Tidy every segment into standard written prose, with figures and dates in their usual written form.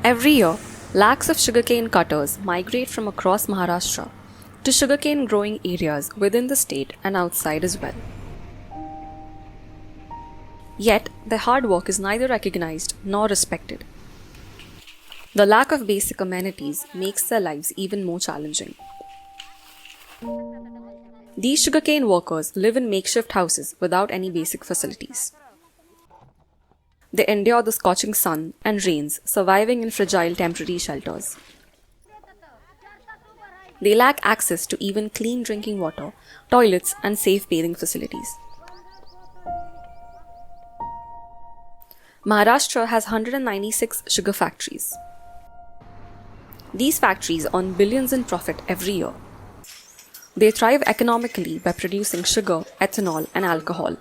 Every year, lakhs of sugarcane cutters migrate from across Maharashtra to sugarcane growing areas within the state and outside as well. Yet, their hard work is neither recognized nor respected. The lack of basic amenities makes their lives even more challenging. These sugarcane workers live in makeshift houses without any basic facilities. They endure the scorching sun and rains, surviving in fragile temporary shelters. They lack access to even clean drinking water, toilets, and safe bathing facilities. Maharashtra has 196 sugar factories. These factories earn billions in profit every year. They thrive economically by producing sugar, ethanol, and alcohol.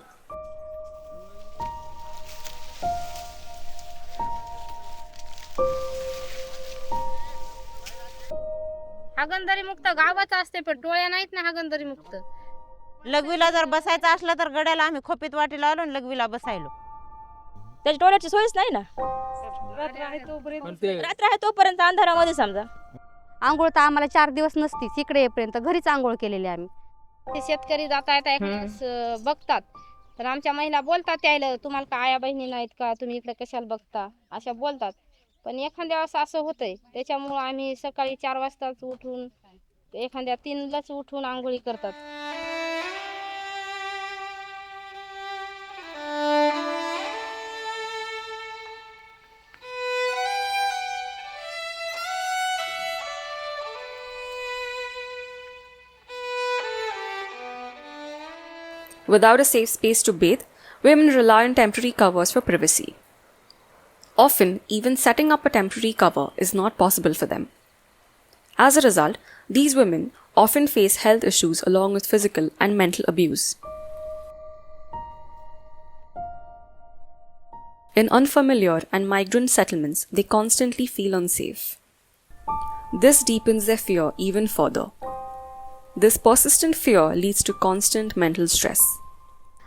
हागणदारी मुक्त गावाचं असते पण टोळ्या नाहीत ना हागणदारी मुक्त. लघवीला जर बसायचं असलं तर गड्याला आम्ही खोपीत वाटी लावलो आणि लघवीला बसायलो. त्याची टोळ्याची सोयच नाही ना. रात्र आहे तोपर्यंत अंधारामध्ये समजा. आंघोळ तर आम्हाला 4 दिवस नसतीच. इकडे येईपर्यंत घरीच आंघोळ केलेली आम्ही. ते शेतकरी जाता येता एखाद्यास बघतात तर आमच्या महिला बोलतात त्याला, तुम्हाला का आया बहिणी नाहीत का, तुम्ही इकडे कशाला बघता, अशा बोलतात. पण एखाद्या वेळेस असं होतंय त्याच्यामुळं आम्ही सकाळी 4 वाजताच उठून एखाद्या 3लाच उठून आंघोळी करतात. Without a safe space to bathe, women rely on temporary covers for privacy. Often, even setting up a temporary cover is not possible for them. As a result, these women often face health issues along with physical and mental abuse. In unfamiliar and migrant settlements, they constantly feel unsafe. This deepens their fear even further. This persistent fear leads to constant mental stress.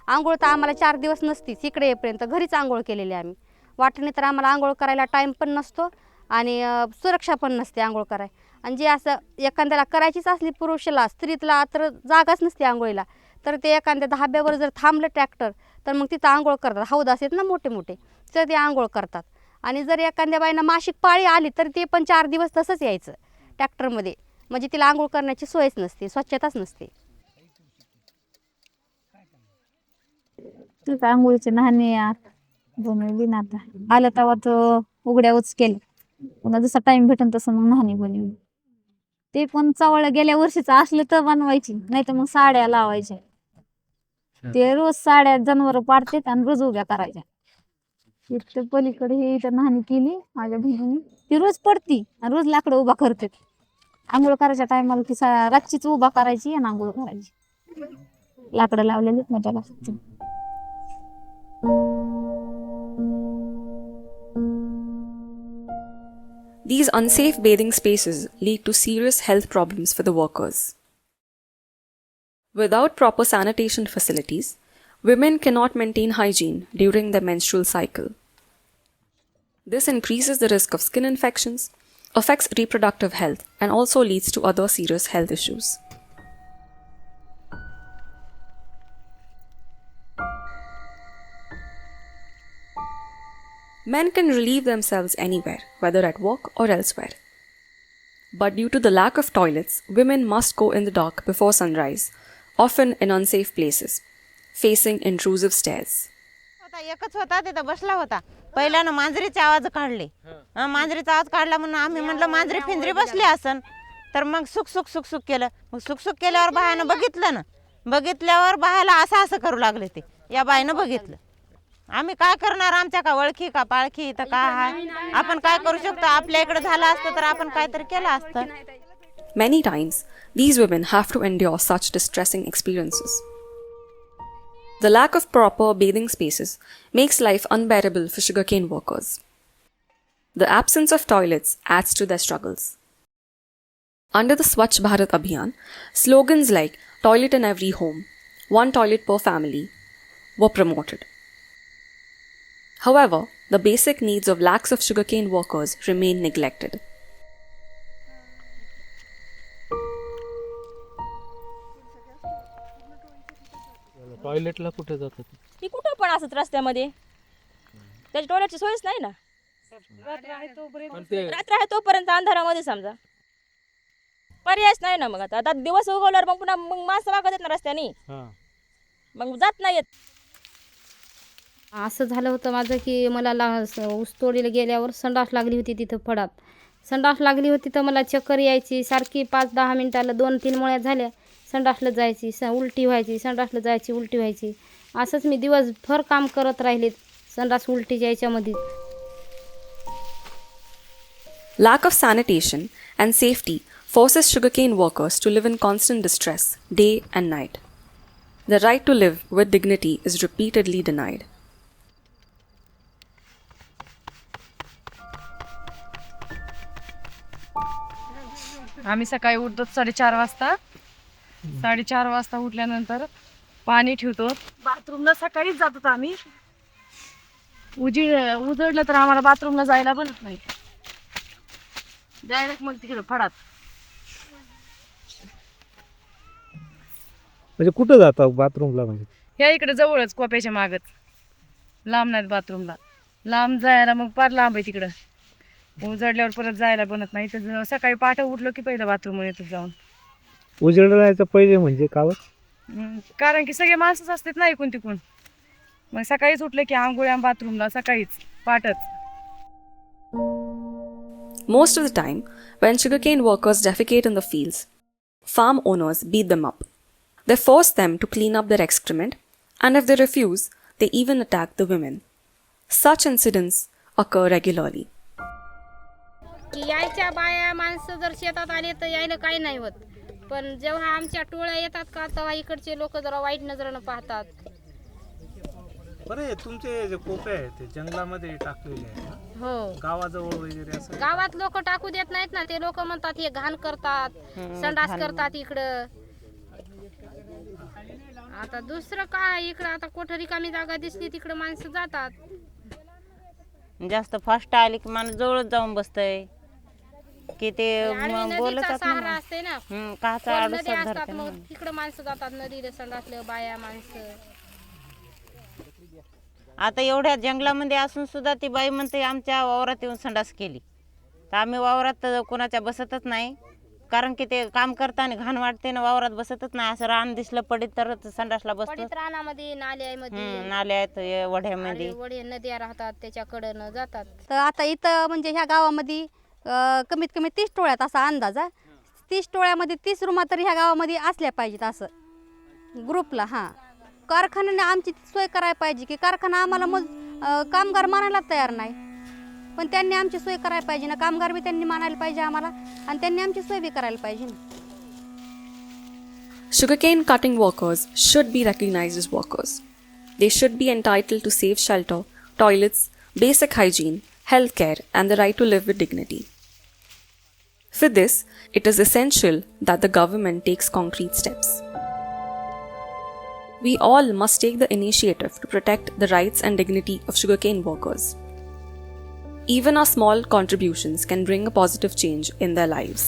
आंघोळ तर आम्हाला 4 दिवस नसतीच. इकडे येईपर्यंत घरीच आंघोळ केलेली आम्ही. वाटेने तर आम्हाला आंघोळ करायला टाईम पण नसतो आणि सुरक्षा पण नसते आंघोळ करायला. आणि जे असं एखाद्याला करायचीच असली पुरुषाला स्त्रीला तर जागाच नसते आंघोळीला, तर ते एखाद्या धाब्यावर जर थांबलं ट्रॅक्टर तर मग तिथं आंघोळ करतात. हौद असतात ना मोठे मोठे, तर ते आंघोळ करतात. आणि जर एखाद्या बाईनं मासिक पाळी आली तर ते पण 4 दिवस तसंच यायचं ट्रॅक्टरमध्ये. म्हणजे तिला आंघोळ करण्याची सोयच नसते, स्वच्छताच नसते. तर आंघोळीचे नहाणे बनवली ना. आता आलं तेव्हा तर उघड्यावच केलं. पुन्हा जसा टाइम भेटेल तसं मग नहाणे बनवली. ते पण चवळ गेल्या वर्षीचं असलं तर बनवायची, नाही तर मग साड्या लावायच्या. ते रोज साड्या जनावर पाडतात आणि रोज उभ्या करायच्या. इथं पलीकडे हे इथं नहाणी केली माझ्या बहिणीने. ती रोज पडती आणि रोज लाकडं उभा करते. आंघोळ करायच्या टायमाला ती रातचीच उभा करायची आणि आंघोळ करायची. लाकडं लावलेलीच ना त्याला. These unsafe bathing spaces lead to serious health problems for the workers. Without proper sanitation facilities, women cannot maintain hygiene during their menstrual cycle. This increases the risk of skin infections, affects reproductive health, and also leads to other serious health issues. Men can relieve themselves anywhere, whether at work or elsewhere. But due to the lack of toilets, women must go in the dark before sunrise, often in unsafe places, facing intrusive stares. एकच होता तिथं बसला होता. पहिल्यानं मांजरीचे आवाज काढले. मांजरीचा आवाज काढला म्हणून आम्ही म्हणलं मांजरी फिंजरी बसली असन. तर मग सुक सुक सुक सुक केलं. मग सुक सुक केल्यावर बायानं बघितलं ना. बघितल्यावर बायाला असं असं करू लागले. ते या बाईनं बघितलं. आम्ही काय करणार, आमच्या का ओळखी का पाळखी तर काय आहे, आपण काय करू शकतो. आपल्या इकडे झालं असतं तर आपण काहीतरी केलं असतं. Many times, these women have to endure such distressing experiences. The lack of proper bathing spaces makes life unbearable for sugarcane workers. The absence of toilets adds to their struggles. Under the Swachh Bharat Abhiyan, slogans like "Toilet in every home," "One toilet per family" were promoted. However, the basic needs of lakhs of sugarcane workers remain neglected. टॉयलेटला कुठे जातात? ती कुठं पण असत रस्त्यामध्ये, त्याची टॉयलेटची सोयच नाही ना. पण ते रात्र आहे तोपर्यंत अंधारामध्ये समजा, पर्यायच नाही ना. मग आता दिवस उगवल्यावर मग पुन्हा मग माणसं मागत येत ना रस्त्याने, हां मग जात नाही येत. असं झालं होतं माझं की मला ऊसतोडीला गेल्यावर संडास लागली होती तिथं फडात. संडास लागली होती तर मला चक्कर यायची सारखी. 5-10 मिनिटाला 2-3 मळ्या झाल्या संडासला जायची, उलटी व्हायची, संडासला जायची, उलटी व्हायची. असंच मी दिवसभर काम करत राहिले संडास उलटीच्या याच्यामध्ये. Lack of sanitation and safety forces sugarcane workers to live in constant distress day and night. The right to live with dignity is repeatedly denied. आम्ही सकाळी उठतो 4:30 वाजता. 4:30 वाजता उठल्यानंतर पाणी ठेवतो. बाथरूमला सकाळीच जातो आम्ही. उजळलं तर आम्हाला बाथरूमला जायला बनत नाही, डायरेक्ट मग तिकडे फडात. म्हणजे कुठं जातात बाथरूमला? म्हणजे ह्या इकडे जवळच कोप्याच्या मागच, लांब नाहीत बाथरूमला. लांब जायला मग फार लांब आहे तिकडं. उजळल्यावर परत जायला बनत नाही. तर सकाळी पहाटे उठलो की पहिलं बाथरूम येतो जाऊन. उजळायचं पहिले म्हणजे कावत? कारण की सगळे माणसंच असतात ना इकून तिकून. मग सकाळीच उठलं की आंघोळ्या बाथरूमला सकाळीच पाठच. Most of the time, when sugarcane workers defecate in the fields, farm owners beat them up. They force them to clean up their excrement, and if they refuse, they even attack the women. Such incidents occur regularly. की यायच्या बाया माणसं जर शेतात आले तर यायला काही नाही होत, पण जेव्हा आमच्या टोळ्या येतात का तेव्हा इकडचे लोक जरा वाईट नजरेनं पाहतात. बरे तुमचे जे कोपे आहेत ते जंगलामध्ये टाकलेले आहेत ना? हो, गावाजवळ वगैरे असं? गावात लोक टाकू देत नाहीत ना. ते लोक म्हणतात हे घाण करतात, संडास करतात इकडं. आता दुसरं काय, इकडं आता कुठं रिकामी जागा दिसली तिकडं माणसं जातात. जास्त फास्ट आली की माणूस जवळच जाऊन बसतय की ते आडवी मग नदीचा बोलतात सहारा ना. असते ना, काचा खोल आडूसात नदी असतात, धरते ना. मग तिकडं माणसं जातात नदीला संडासलं बाया माणसं. आता एवढ्या जंगलामध्ये असून सुद्धा ती बाई म्हणते आमच्या वावरात येऊन संडास केली. तर आम्ही वावरात कोणाच्या बसतच नाही, कारण की ते काम करताना घाण वाटते ना. वावरात बसतच नाही. असं रान दिसलं पडीत तर संडासला बसतो. पडीत रानामध्ये नाल्यामध्ये नाल्या आहेत वढ्यामध्ये. वडे नद्या राहतात त्याच्याकडं जातात. तर आता इथं म्हणजे ह्या गावामध्ये कमीत कमी 30 टोळ्यात असा अंदाज आहे. 30 टोळ्यामध्ये 30 रूमा तरी ह्या गावामध्ये असल्या पाहिजेत असं ग्रुपला. हां, कारखान्याने आमची सोय करायला पाहिजे की कारखाना आम्हाला कामगार मानायला तयार नाही, पण त्यांनी आमची सोय करायला पाहिजे ना. कामगार बी त्यांनी मानायला पाहिजे आम्हाला, आणि त्यांनी आमची सोय बी करायला पाहिजे ना. Sugarcane cutting workers should be recognized as workers. They should be entitled to safe shelter, toilets, basic hygiene, healthcare, and the right to live with dignity. For this, it is essential that the government takes concrete steps. We all must take the initiative to protect the rights and dignity of sugarcane workers. Even our small contributions can bring a positive change in their lives.